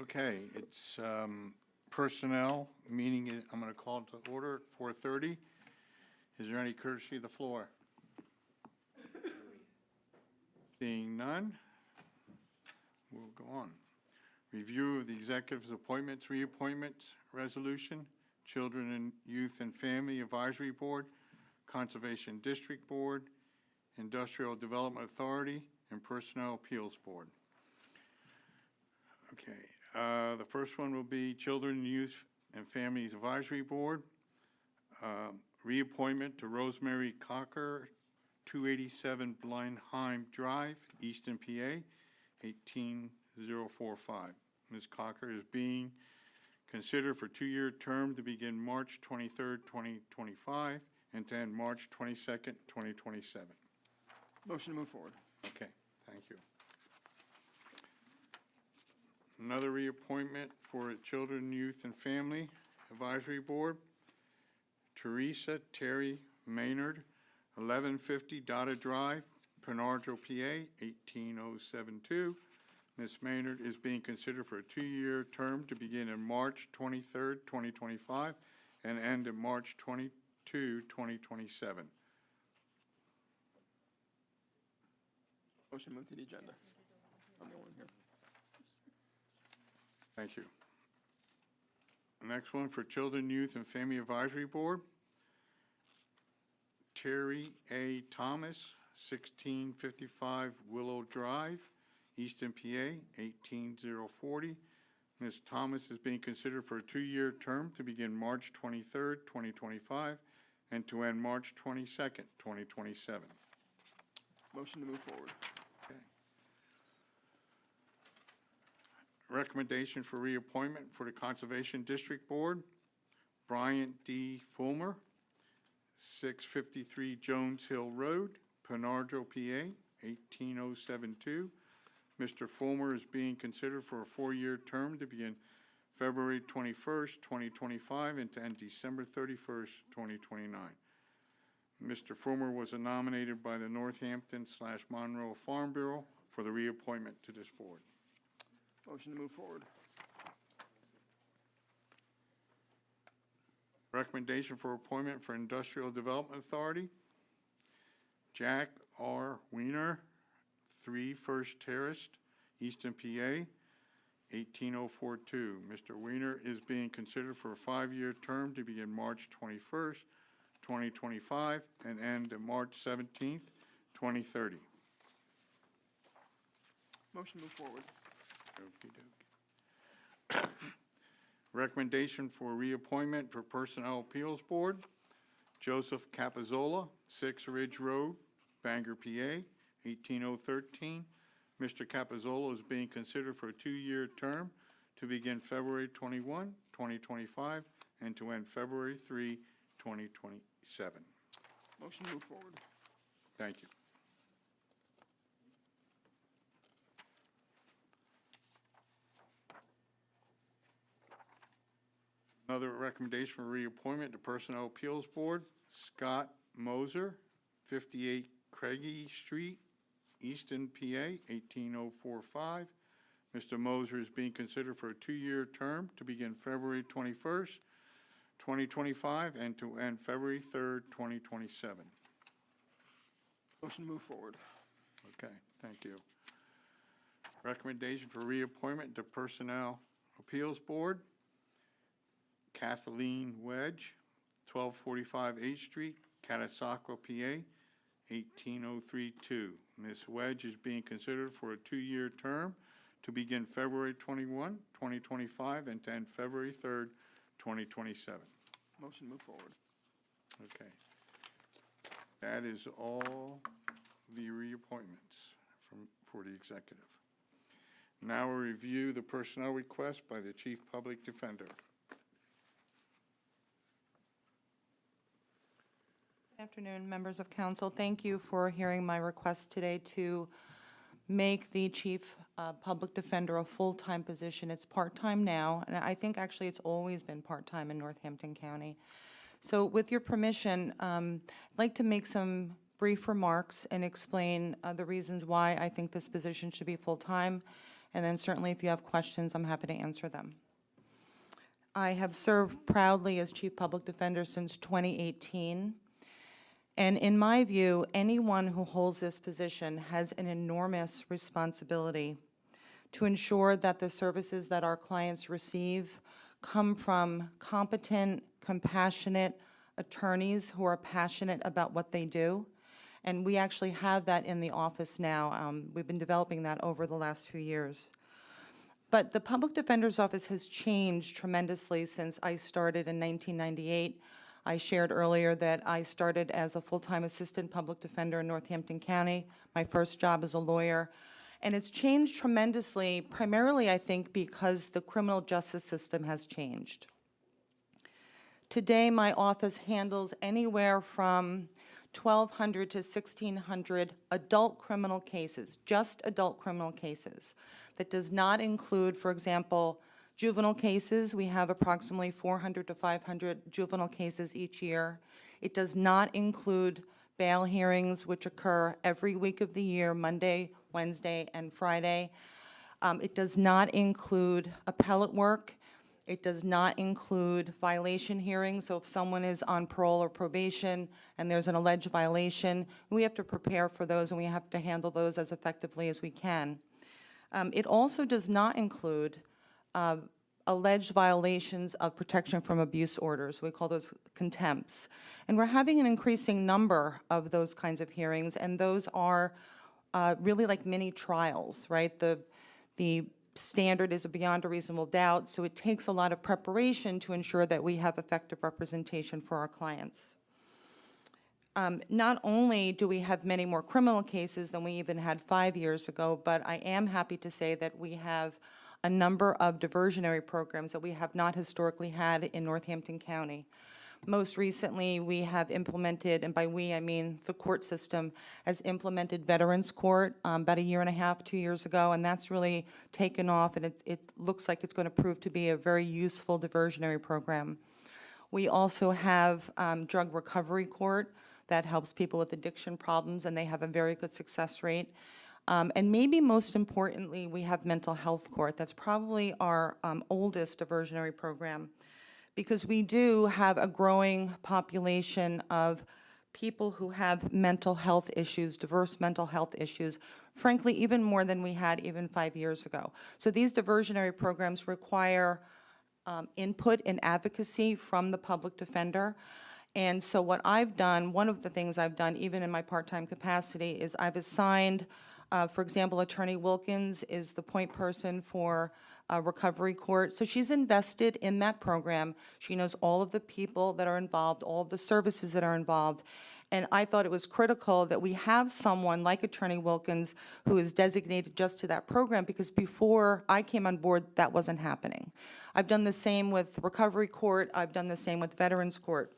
Okay, it's personnel meeting. I'm going to call to order at 4:30. Is there any courtesy of the floor? Seeing none, we'll go on. Review of the executive's appointments, reappointments, resolution, Children and Youth and Family Advisory Board, Conservation District Board, Industrial Development Authority, and Personnel Appeals Board. Okay, the first one will be Children, Youth, and Families Advisory Board. Reappointment to Rosemary Cocker, 287 Blindheim Drive, Easton, PA, 18045. Ms. Cocker is being considered for two-year term to begin March 23rd, 2025, and to end March 22nd, 2027. Motion to move forward. Okay, thank you. Another reappointment for Children, Youth, and Family Advisory Board. Teresa Terry Maynard, 1150 Dada Drive, Penarjo, PA, 18072. Ms. Maynard is being considered for a two-year term to begin in March 23rd, 2025, and end in March 22, 2027. Motion to move to the agenda. I'm the one here. Thank you. Next one for Children, Youth, and Family Advisory Board. Terry A. Thomas, 1655 Willow Drive, Easton, PA, 18040. Ms. Thomas is being considered for a two-year term to begin March 23rd, 2025, and to end March 22nd, 2027. Motion to move forward. Recommendation for reappointment for the Conservation District Board, Bryant D. Fulmer, 653 Jones Hill Road, Penarjo, PA, 18072. Mr. Fulmer is being considered for a four-year term to begin February 21st, 2025, and to end December 31st, 2029. Mr. Fulmer was nominated by the Northampton/Monroe Farm Bureau for the reappointment to this board. Motion to move forward. Recommendation for appointment for Industrial Development Authority. Jack R. Weiner, 3 First Terrace, Easton, PA, 18042. Mr. Weiner is being considered for a five-year term to begin March 21st, 2025, and end March 17th, 2030. Motion to move forward. Okey-dokey. Recommendation for reappointment for Personnel Appeals Board. Joseph Capizzola, 6 Ridge Road, Bangor, PA, 18013. Mr. Capizzola is being considered for a two-year term to begin February 21, 2025, and to end February 3, 2027. Motion to move forward. Thank you. Another recommendation for reappointment to Personnel Appeals Board, Scott Moser, 58 Craigie Street, Easton, PA, 18045. Mr. Moser is being considered for a two-year term to begin February 21st, 2025, and to end February 3rd, 2027. Motion to move forward. Okay, thank you. Recommendation for reappointment to Personnel Appeals Board, Kathleen Wedge, 1245 H Street, Catasauqua, PA, 18032. Ms. Wedge is being considered for a two-year term to begin February 21, 2025, and to end February 3rd, 2027. Motion to move forward. Okay. That is all the reappointments for the executive. Now we'll review the personnel request by the Chief Public Defender. Good afternoon, members of council. Thank you for hearing my request today to make the chief public defender a full-time position. It's part-time now, and I think actually it's always been part-time in Northampton County. So with your permission, I'd like to make some brief remarks and explain the reasons why I think this position should be full-time And then certainly if you have questions, I'm happy to answer them. I have served proudly as Chief Public Defender since 2018. And in my view, anyone who holds this position has an enormous responsibility to ensure that the services that our clients receive come from competent, compassionate attorneys who are passionate about what they do. And we actually have that in the office now. We've been developing that over the last few years. But the Public Defender's Office has changed tremendously since I started in 1998. I shared earlier that I started as a full-time assistant public defender in Northampton County, my first job as a lawyer. And it's changed tremendously, primarily, I think, because the criminal justice system has changed. Today, my office handles anywhere from 1,200 to 1,600 adult criminal cases, just adult criminal cases. That does not include, for example, juvenile cases. We have approximately 400 to 500 juvenile cases each year. It does not include bail hearings, which occur every week of the year, Monday, Wednesday, and Friday. It does not include appellate work. It does not include violation hearings. So if someone is on parole or probation and there's an alleged violation, we have to prepare for those and we have to handle those as effectively as we can. It also does not include alleged violations of protection from abuse orders. We call those contempts. And we're having an increasing number of those kinds of hearings, and those are really like mini trials, right? The standard is beyond a reasonable doubt, so it takes a lot of preparation to ensure that we have effective representation for our clients. Not only do we have many more criminal cases than we even had 5 years ago, but I am happy to say that we have a number of diversionary programs that we have not historically had in Northampton County. Most recently, we have implemented, and by we, I mean the court system, has implemented Veterans Court about 1.5 years, 2 years ago, and that's really taken off, and it looks like it's going to prove to be a very useful diversionary program. We also have Drug Recovery Court that helps people with addiction problems, and they have a very good success rate. And maybe most importantly, we have Mental Health Court. That's probably our oldest diversionary program, because we do have a growing population of people who have mental health issues, diverse mental health issues, frankly, even more than we had even 5 years ago. So these diversionary programs require input and advocacy from the public defender. And so what I've done, one of the things I've done, even in my part-time capacity, is I've assigned, for example, Attorney Wilkins is the point person for Recovery Court. So she's invested in that program. She knows all of the people that are involved, all of the services that are involved. And I thought it was critical that we have someone like Attorney Wilkins who is designated just to that program, because before I came on board, that wasn't happening. I've done the same with Recovery Court. I've done the same with Veterans Court.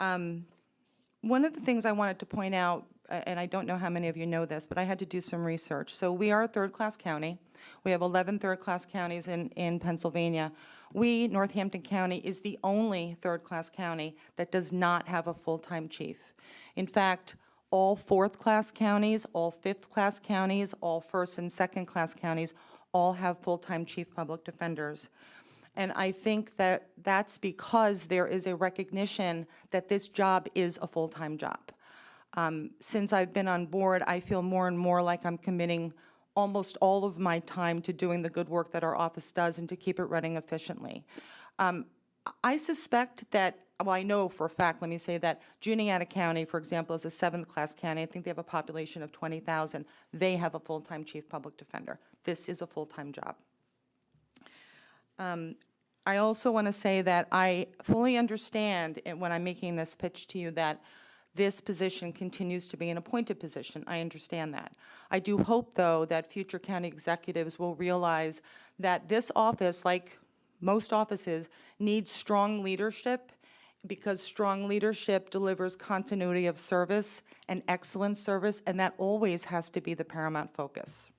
One of the things I wanted to point out, and I don't know how many of you know this, but I had to do some research. So we are a third-class county. We have 11 third-class counties in Pennsylvania. We, Northampton County, is the only third-class county that does not have a full-time chief. In fact, all fourth-class counties, all fifth-class counties, all first and second-class counties all have full-time chief public defenders. And I think that that's because there is a recognition that this job is a full-time job. Since I've been on board, I feel more and more like I'm committing almost all of my time to doing the good work that our office does and to keep it running efficiently. I suspect that, well, I know for a fact, let me say that Juniata County, for example, is a seventh-class county. I think they have a population of 20,000. They have a full-time chief public defender. This is a full-time job. I also want to say that I fully understand when I'm making this pitch to you that this position continues to be an appointed position. I understand that. I do hope, though, that future county executives will realize that this office, like most offices, needs strong leadership, because strong leadership delivers continuity of service and excellent service, and that always has to be the paramount focus.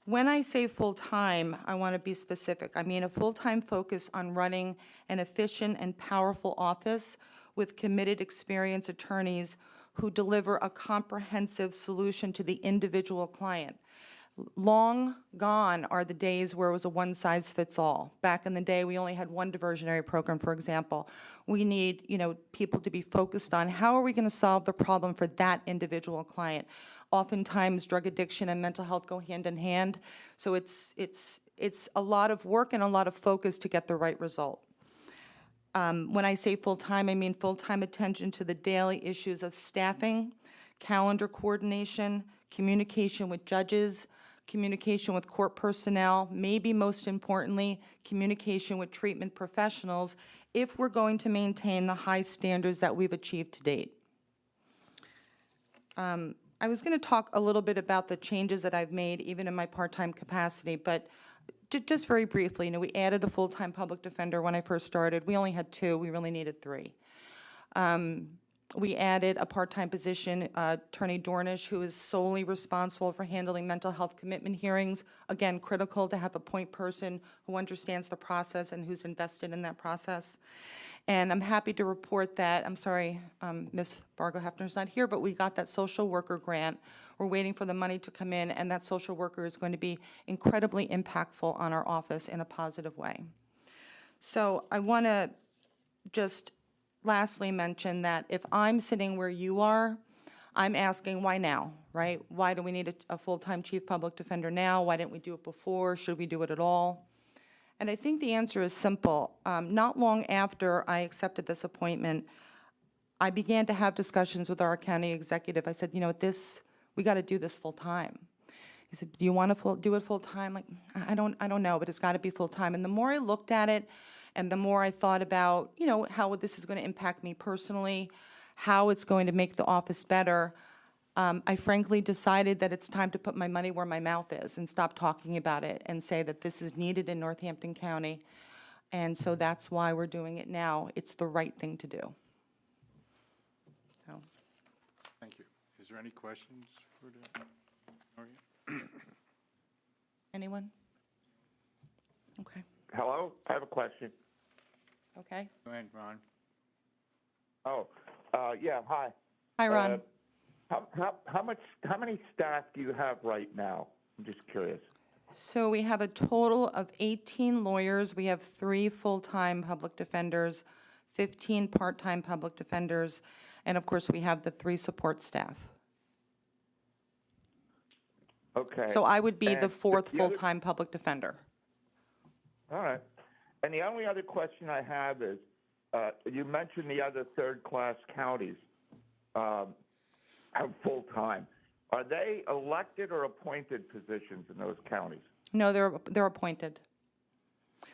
When I say full-time, I want to be specific. I mean a full-time focus on running an efficient and powerful office with committed, experienced attorneys who deliver a comprehensive solution to the individual client. Long gone are the days where it was a one-size-fits-all. Back in the day, we only had one diversionary program, for example. We need, people to be focused on how are we going to solve the problem for that individual client. Oftentimes, drug addiction and mental health go hand in hand, so it's a lot of work and a lot of focus to get the right result. When I say full-time, I mean full-time attention to the daily issues of staffing, calendar coordination, communication with judges, communication with court personnel, maybe most importantly, communication with treatment professionals, if we're going to maintain the high standards that we've achieved to date. I was going to talk a little bit about the changes that I've made, even in my part-time capacity, but just very briefly, we added a full-time public defender when I first started. We only had 2. We really needed 3. We added a part-time position, Attorney Dornish, who is solely responsible for handling mental health commitment hearings. Again, critical to have a point person who understands the process and who's invested in that process. And I'm happy to report that, I'm sorry, Ms. Bargo-Hefner's not here, but we got that social worker grant. We're waiting for the money to come in, and that social worker is going to be incredibly impactful on our office in a positive way. So I want to just lastly mention that if I'm sitting where you are, I'm asking why now, right? Why do we need a full-time chief public defender now? Why didn't we do it before? Should we do it at all? And I think the answer is simple. Not long after I accepted this appointment, I began to have discussions with our county executive. I said, we got to do this full-time. He said, do you want to do it full-time? Like, I don't know, but it's got to be full-time. And the more I looked at it, and the more I thought about, how this is going to impact me personally, how it's going to make the office better, I frankly decided that it's time to put my money where my mouth is and stop talking about it and say that this is needed in Northampton County. And so that's why we're doing it now. It's the right thing to do. So, Thank you. Is there any questions for the, Maria? anyone? Okay. Hello, I have a question. Okay. Go ahead, Ron. Oh, yeah, hi. Hi, Ron. How many staff do you have right now? I'm just curious. So we have a total of 18 lawyers. We have 3 full-time public defenders, 15 part-time public defenders, and of course, we have the 3 support staff. Okay. So I would be the And 4th the other- full-time public defender. All right. And the only other question I have is, you mentioned the other third-class counties have full-time. Are they elected or appointed positions in those counties? No, they're appointed.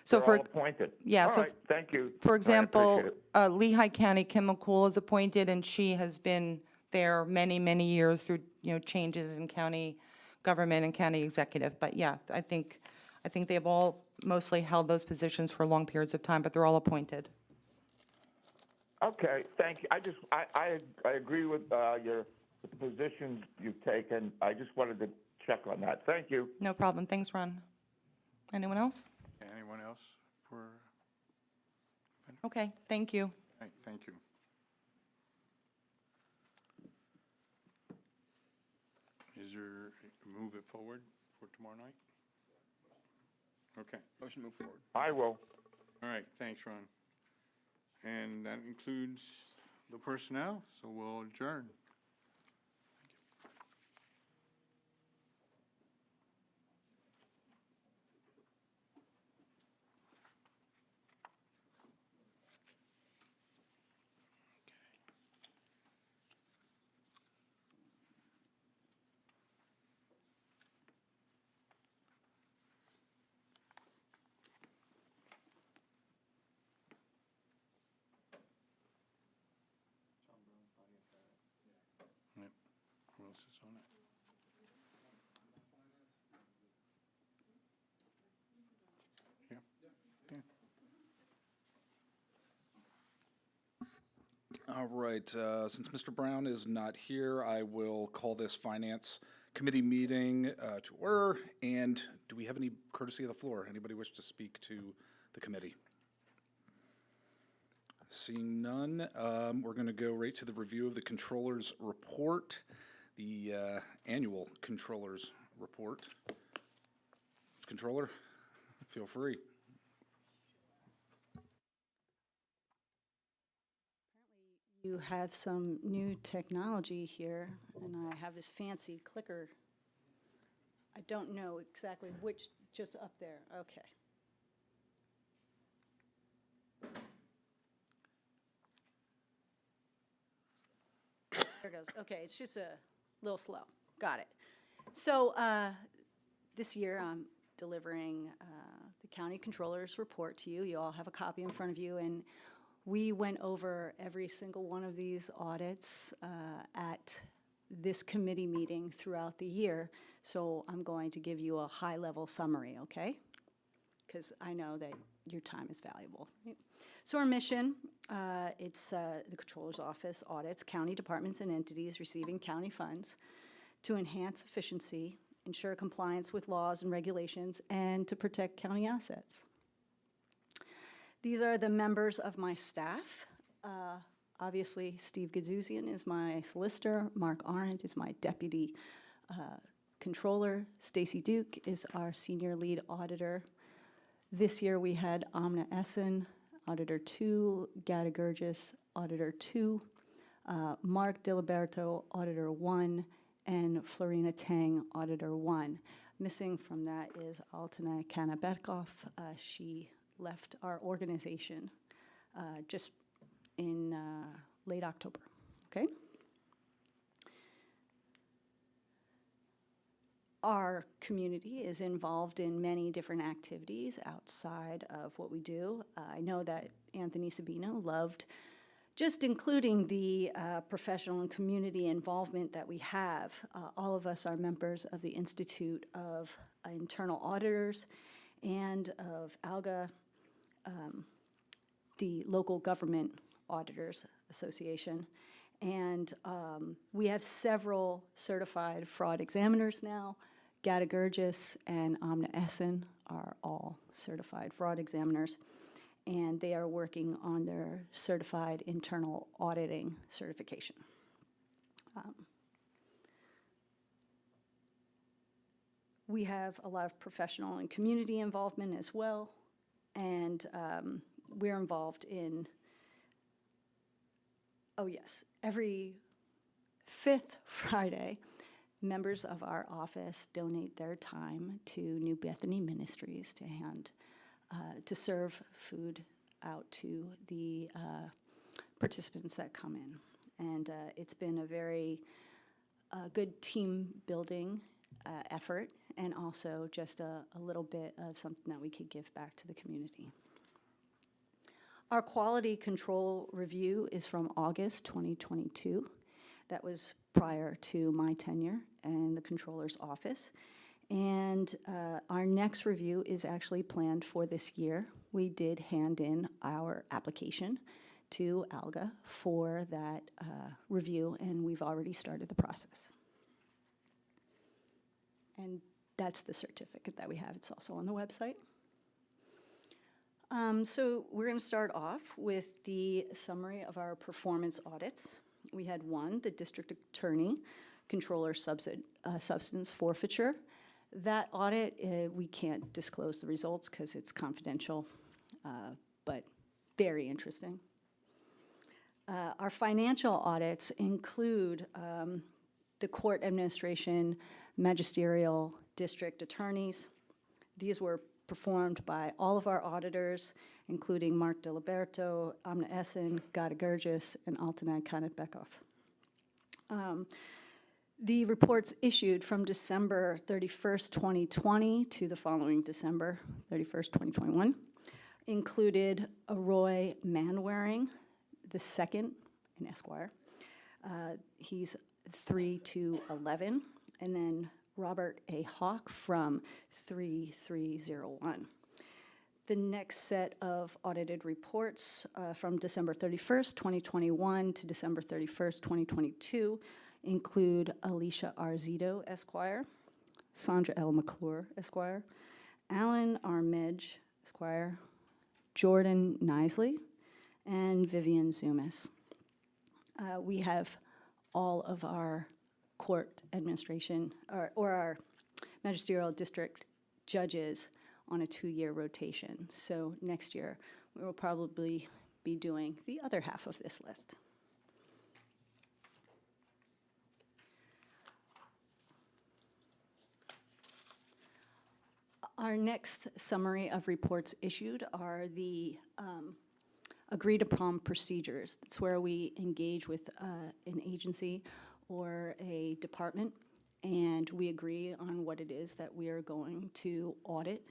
So They're for, all appointed? yeah, All so right, thank you. for I example, appreciate it. Lehigh County, Kim McCool is appointed, and she has been there many, many years through, changes in county government and county executive. But yeah, I think they've all mostly held those positions for long periods of time, but they're all appointed. Okay, thank you. I agree with the positions you've taken. I just wanted to check on that. Thank you. No problem. Thanks, Ron. Anyone else? Anyone else for, Okay, thank you. right, thank you. Is there, move it forward for tomorrow night? Okay, Motion move forward. I will. all right, thanks, Ron. And that includes the personnel, so we'll adjourn. Yep. Who else is on it? Yeah. Yeah. All right, since Mr. Brown is not here, I will call this Finance Committee meeting to order. And do we have any courtesy of the floor? Anybody wish to speak to the committee? Seeing none, we're going to go right to the review of the Controller's report, the annual Controller's report. Controller, feel free. You have some new technology here, and I have this fancy clicker. I don't know exactly which, just up there, okay. There it goes, okay, it's just a little slow, got it. So, this year, I'm delivering the county controller's report to you. You all have a copy in front of you, and we went over every single one of these audits at this committee meeting throughout the year, so I'm going to give you a high-level summary, okay? Because I know that your time is valuable. So our mission, it's the Controller's Office audits county departments and entities receiving county funds to enhance efficiency, ensure compliance with laws and regulations, and to protect county assets. These are the members of my staff. Obviously, Steve Gazuzian is my solicitor. Mark Arendt is my deputy controller. Stacy Duke is our senior lead auditor. This year, we had Amna Essen, Auditor 2, Gada Gurgis, Auditor 2, Mark Diliberto, Auditor 1, and Florina Tang, Auditor 1. Missing from that is Altina Kanabekov. She left our organization just in late October, okay? Our community is involved in many different activities outside of what we do. I know that Anthony Sabino loved just including the professional and community involvement that we have. All of us are members of the Institute of Internal Auditors and of ALGA, the Local Government Auditors Association. And we have several certified fraud examiners now. Gada Gurgis and Amna Essen are all certified fraud examiners, and they are working on their certified internal auditing certification. We have a lot of professional and community involvement as well, and we're involved in, oh yes, every 5th Friday, members of our office donate their time to New Bethany Ministries to serve food out to the participants that come in. And it's been a very good team building effort, and also just a little bit of something that we could give back to the community. Our quality control review is from August 2022. That was prior to my tenure in the Controller's Office. And our next review is actually planned for this year. We did hand in our application to ALGA for that review, and we've already started the process. And that's the certificate that we have. It's also on the website. So we're going to start off with the summary of our performance audits. We had one, the district attorney, controller substance forfeiture. That audit, we can't disclose the results because it's confidential, but very interesting. Our financial audits include the court administration, magisterial district attorneys. These were performed by all of our auditors, including Mark Diliberto, Amna Essen, Gada Gurgis, and Altina Kanabekov. The reports issued from December 31st, 2020 to the following December 31st, 2021 included Roy Manwaring II, an Esquire. He's 3-11, and then Robert A. Hawk from 3301. The next set of audited reports from December 31st, 2021 to December 31st, 2022 include Alicia R. Zito, Esquire, Sandra L. McClure, Esquire, Alan R. Midge, Esquire, Jordan Nisley, and Vivian Zumas. We have all of our court administration, or our magisterial district judges on a 2-year rotation. So next year, we will probably be doing the other half of this list. Our next summary of reports issued are the agreed upon procedures. That's where we engage with an agency or a department, and we agree on what it is that we are going to audit.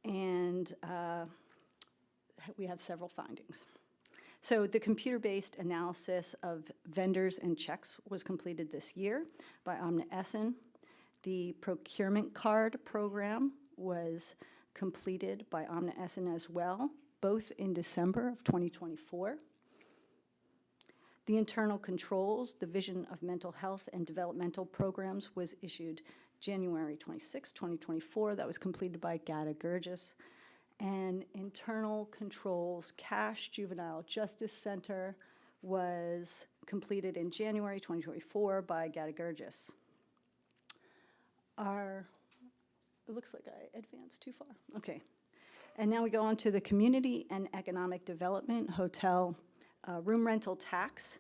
And we have several findings. So the computer-based analysis of vendors and checks was completed this year by Omni Essen. The procurement card program was completed by Omni Essen as well, both in December of 2024. The internal controls, Division of Mental Health and Developmental Programs, was issued January 26, 2024. That was completed by Gata Gurgis. And internal controls, Cash Juvenile Justice Center, was completed in January 2024 by Gata Gurgis. It looks like I advanced too far. Okay. And now we go on to the Community and Economic Development Hotel room rental tax.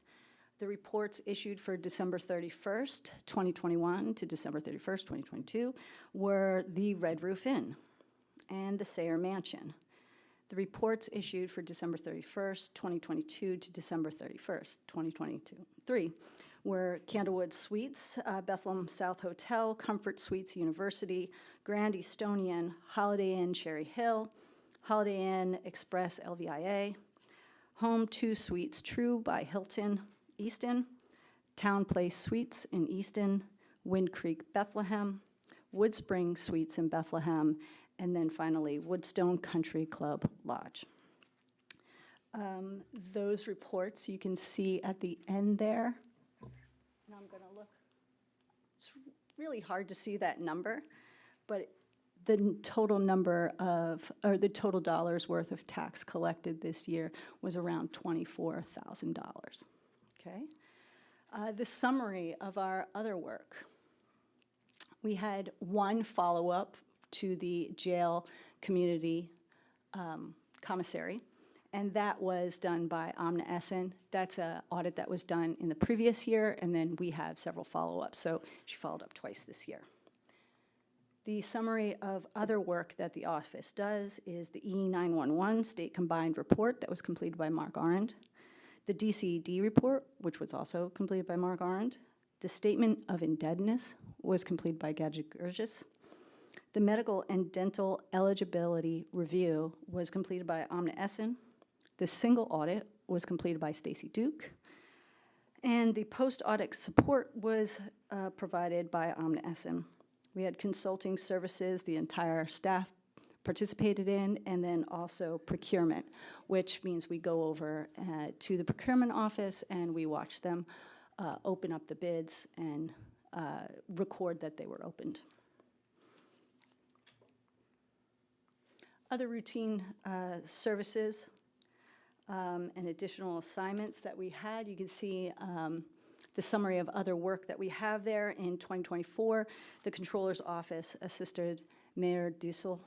The reports issued for December 31st, 2021 to December 31st, 2022 were the Red Roof Inn and the Sayre Mansion. The reports issued for December 31st, 2022 to December 31st, 2023 were Candlewood Suites, Bethlehem South Hotel, Comfort Suites University, Grand Estonian, Holiday Inn Cherry Hill, Holiday Inn Express LVIA, Home 2 Suites True by Hilton, Easton, Town Place Suites in Easton, Wind Creek Bethlehem, Wood Spring Suites in Bethlehem, and then finally Woodstone Country Club Lodge. Those reports you can see at the end there. Now I'm going to look. It's really hard to see that number, but the total number of, or the total dollars worth of tax collected this year was around $24,000. Okay? The summary of our other work. We had one follow-up to the jail community commissary, and that was done by Omni Essen. That's an audit that was done in the previous year, and then we have several follow-ups, so she followed up twice this year. The summary of other work that the office does is the E911 State Combined Report that was completed by Mark Arend, the DCED report, which was also completed by Mark Arend, the Statement of Indebtedness was completed by Gata Gurgis, the Medical and Dental Eligibility Review was completed by Omni Essen, the single audit was completed by Stacy Duke, and the post-audit support was provided by Omni Essen. We had consulting services the entire staff participated in, and then also procurement, which means we go over to the procurement office and we watch them open up the bids and record that they were opened. Other routine services and additional assignments that we had, you can see the summary of other work that we have there in 2024. The Controller's Office assisted Mayor Dussel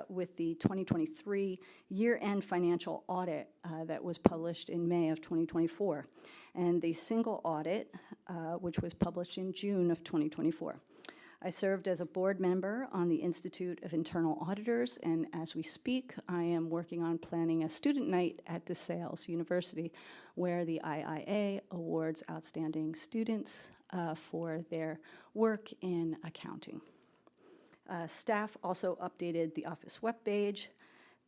with the 2023 year-end financial audit that was published in May of 2024, and the single audit, which was published in June of 2024. I served as a board member on the Institute of Internal Auditors, and as we speak, I am working on planning a student night at DeSales University, where the IIA awards outstanding students for their work in accounting. Staff also updated the office webpage,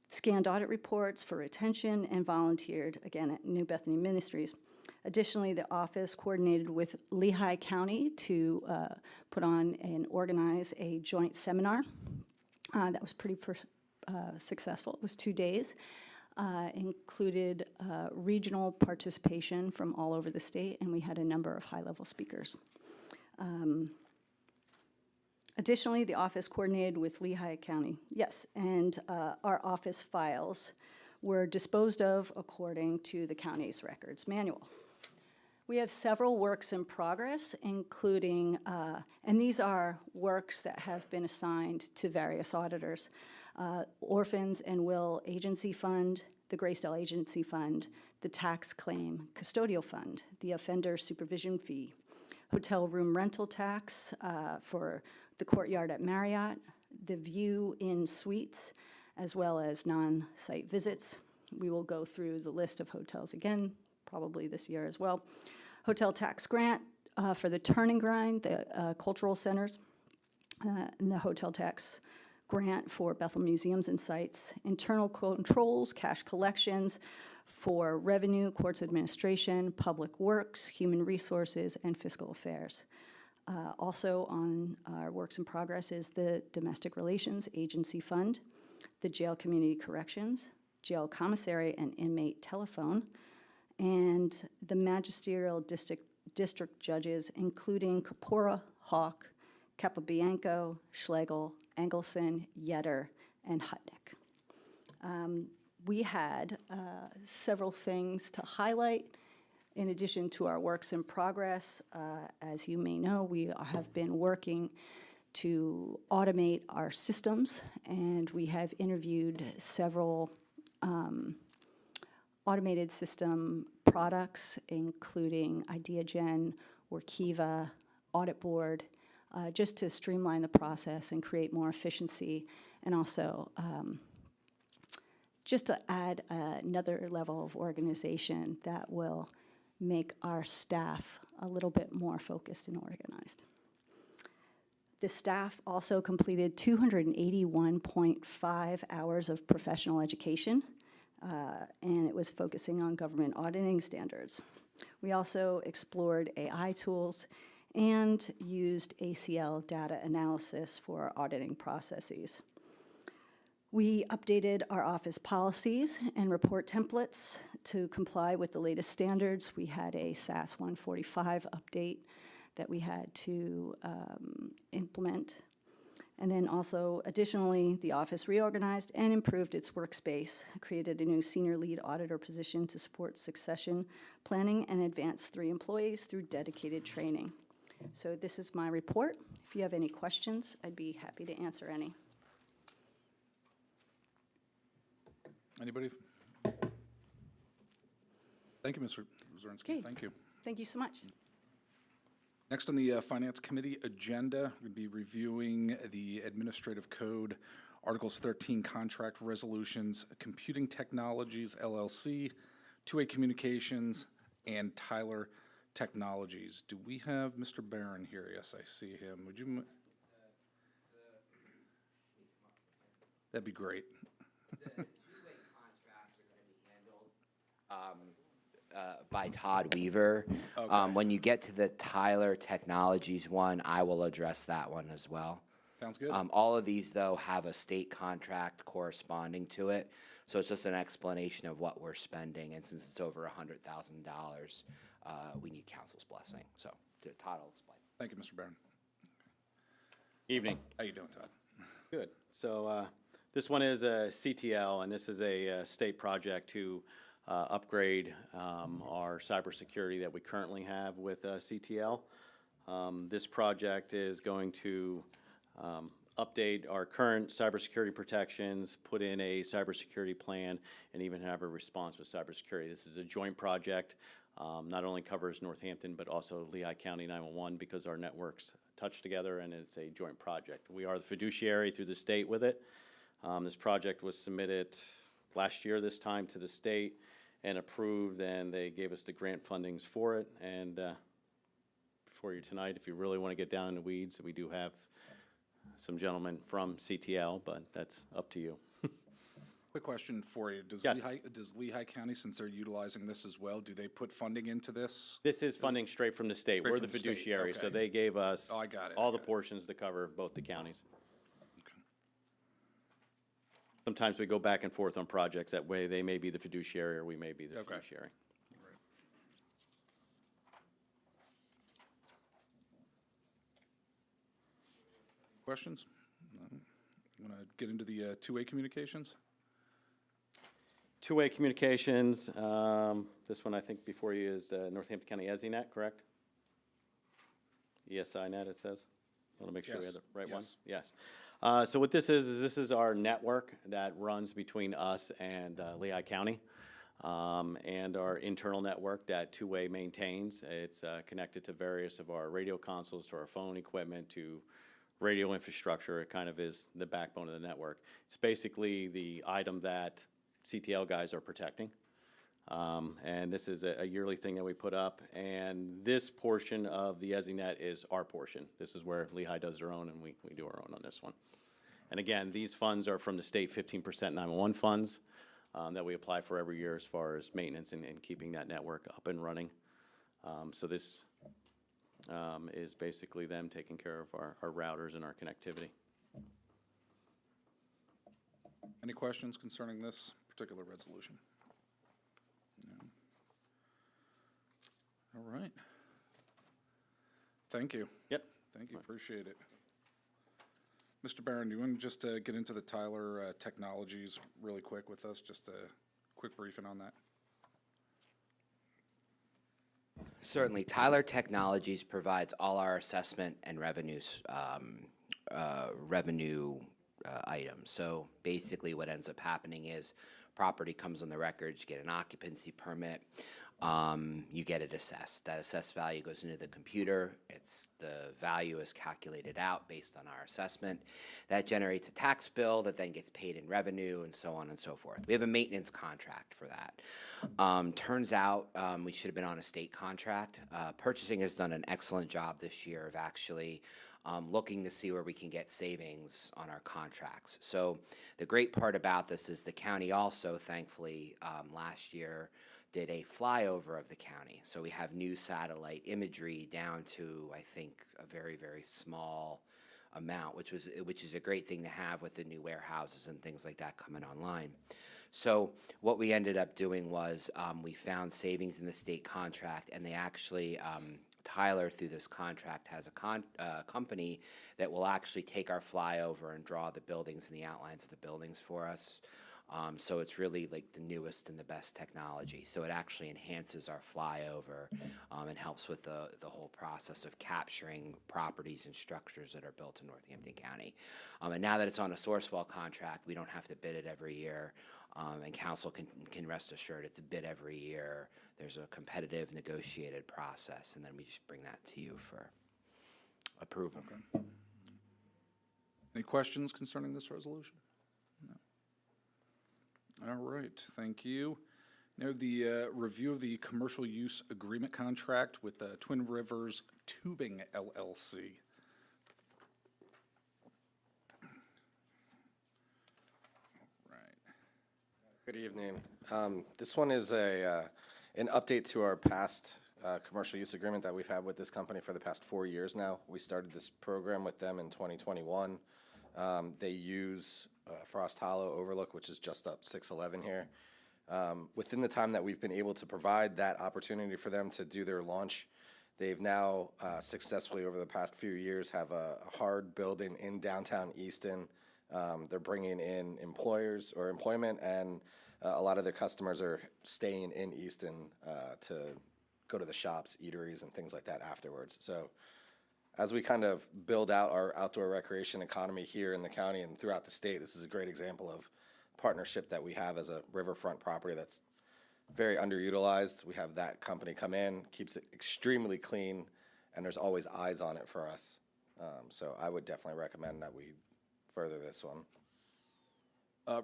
scanned audit reports for retention, and volunteered, again, at New Bethany Ministries. Additionally, the office coordinated with Lehigh County to put on and organize a joint seminar. That was pretty successful. It was 2 days. Included regional participation from all over the state, and we had a number of high-level speakers. Additionally, the office coordinated with Lehigh County. Yes, and our office files were disposed of according to the county's records manual. We have several works in progress, including, and these are works that have been assigned to various auditors. Orphans and Will Agency Fund, the Greystale Agency Fund, the Tax Claim Custodial Fund, the Offender Supervision Fee, hotel room rental tax for the Courtyard at Marriott, the View Inn Suites, as well as non-site visits. We will go through the list of hotels again, probably this year as well. Hotel tax grant for the Turn and Grind, the cultural centers, and the hotel tax grant for Bethel Museums and Sites. Internal controls, cash collections for revenue, courts administration, public works, human resources, and fiscal affairs. Also on our works in progress is the Domestic Relations Agency Fund, the Jail Community Corrections, Jail Commissary and Inmate Telephone, and the Magisterial District Judges, including Kapora, Hawk, Capobianco, Schlegel, Engelson, Yetter, and Hutnick. We had several things to highlight in addition to our works in progress. As you may know, we have been working to automate our systems, and we have interviewed several automated system products, including IdeaGen, Workiva, Audit Board, just to streamline the process and create more efficiency, and also just to add another level of organization that will make our staff a little bit more focused and organized. The staff also completed 281.5 hours of professional education, and it was focusing on government auditing standards. We also explored AI tools and used ACL data analysis for our auditing processes. We updated our office policies and report templates to comply with the latest standards. We had a SAS 145 update that we had to implement. And then also, additionally, the office reorganized and improved its workspace, created a new senior lead auditor position to support succession planning, and advanced 3 employees through dedicated training. So this is my report. If you have any questions, I'd be happy to answer any. Anybody? Thank you, Mr. Zorinsky. Okay. Thank you. Thank you so much. Next on the Finance Committee agenda, we'll be reviewing the Administrative Code, Articles 13 Contract Resolutions, Computing Technologies LLC, Two-Way Communications, and Tyler Technologies. Do we have Mr. Barron here? Yes, I see him. Would you? That'd be great. The two-way contracts are going to be handled by Todd Weaver. Okay. When you get to the Tyler Technologies one, I will address that one as well. Sounds good. All of these, though, have a state contract corresponding to it, so it's just an explanation of what we're spending, and since it's over $100,000, we need council's blessing. So Todd will explain. Thank you, Mr. Barron. Evening. How you doing, Todd? Good. So this one is a CTL, and this is a state project to upgrade our cybersecurity that we currently have with CTL. This project is going to update our current cybersecurity protections, put in a cybersecurity plan, and even have a response with cybersecurity. This is a joint project. Not only covers Northampton, but also Lehigh County 911, because our networks touch together, and it's a joint project. We are the fiduciary through the state with it. This project was submitted last year this time to the state and approved, and they gave us the grant fundings for it. And before you tonight, if you really want to get down in the weeds, we do have some gentlemen from CTL, but that's up to you. Quick question for you. Does Yes. Lehigh County, since they're utilizing this as well, do they put funding into this? This is funding straight from the state. Straight We're from the the state, fiduciary, so okay. they gave us Oh, I got it, all I the got it. portions to cover both the counties. Okay. Sometimes we go back and forth on projects. That way they may be the fiduciary or we may be the Okay. fiduciary. Questions? Want to get into the two-way communications? Two-way communications, this one I think before you is Northampton County ESInet, correct? ESInet, it says. Want to make sure we have the right one? Yes. So what this is this is our network that runs between us and Lehigh County, and our internal network that Two-way maintains. It's connected to various of our radio consoles, to our phone equipment, to radio infrastructure. It kind of is the backbone of the network. It's basically the item that CTL guys are protecting. And this is a yearly thing that we put up. And this portion of the ESInet is our portion. This is where Lehigh does their own, and we do our own on this one. And again, these funds are from the state 15% 911 funds that we apply for every year as far as maintenance and keeping that network up and running. So this is basically them taking care of our routers and our connectivity. Any questions concerning this particular resolution? No. All right. Thank you. Yep. Thank you, appreciate it. Mr. Barron, do you want to just get into the Tyler Technologies really quick with us? Just a quick briefing on that. Certainly, Tyler Technologies provides all our assessment and revenue items. So basically what ends up happening is property comes on the record, you get an occupancy permit, you get it assessed. That assessed value goes into the computer. The value is calculated out based on our assessment. That generates a tax bill that then gets paid in revenue and so on and so forth. We have a maintenance contract for that. Turns out we should have been on a state contract. Purchasing has done an excellent job this year of actually looking to see where we can get savings on our contracts. So the great part about this is the county also, thankfully, last year did a flyover of the county. So we have new satellite imagery down to, I think, a very, very small amount, which is a great thing to have with the new warehouses and things like that coming online. So what we ended up doing was we found savings in the state contract, and they actually Tyler, through this contract, has a company that will actually take our flyover and draw the buildings and the outlines of the buildings for us. So it's really like the newest and the best technology. So it actually enhances our flyover and helps with the whole process of capturing properties and structures that are built in Northampton County. And now that it's on a Sourcewell contract, we don't have to bid it every year. And council can rest assured it's a bid every year. There's a competitive negotiated process, and then we just bring that to you for approval. Okay. Any questions concerning this resolution? No. All right, thank you. Now the review of the commercial use agreement contract with Twin Rivers Tubing LLC. Good evening. This one is an update to our past commercial use agreement that we've had with this company for the past 4 years now. We started this program with them in 2021. They use Frost Hollow Overlook, which is just up 611 here. Within the time that we've been able to provide that opportunity for them to do their launch, they've now successfully, over the past few years, have a hard building in downtown Easton. They're bringing in employers or employment, and a lot of their customers are staying in Easton to go to the shops, eateries, and things like that afterwards. So as we kind of build out our outdoor recreation economy here in the county and throughout the state, this is a great example of partnership that we have as a riverfront property that's very underutilized. We have that company come in, keeps it extremely clean, and there's always eyes on it for us. So I would definitely recommend that we further this one.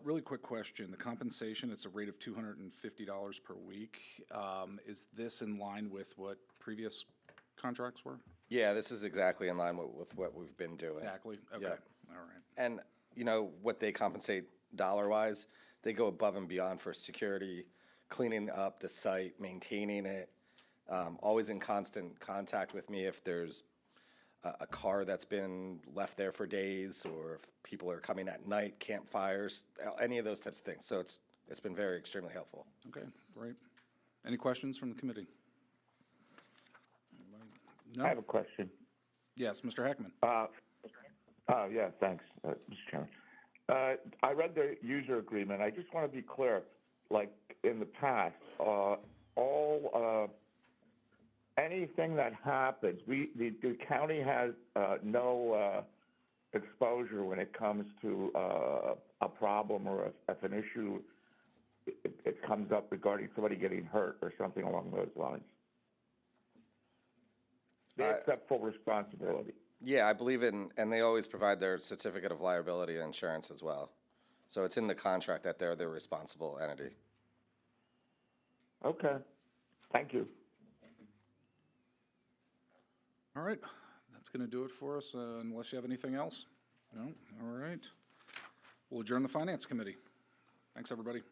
Really quick question. The compensation, it's a rate of $250 per week. Is this in line with what previous contracts were? Yeah, this is exactly in line with what we've been doing. Exactly? Okay, Yep. all right. And, you know, what they compensate dollar-wise, they go above and beyond for security, cleaning up the site, maintaining it, always in constant contact with me if there's a car that's been left there for days, or if people are coming at night, campfires, any of those types of things. So it's been very extremely helpful. Okay, great. Any questions from the committee? Anybody? No? I have a question. Yes, Mr. Heckman. Yeah, thanks, Mr. Chairman. I read the user agreement. I just want to be clear. like in the past, anything that happens, the county has no exposure when it comes to a problem or if an issue it comes up regarding somebody getting hurt or something along those lines. They accept full responsibility. Yeah, I believe it, and they always provide their certificate of liability insurance as well. So it's in the contract that they're the responsible entity. Okay, thank you. All right, that's going to do it for us, unless you have anything else? No? All right. We'll adjourn the Finance Committee. Thanks, everybody.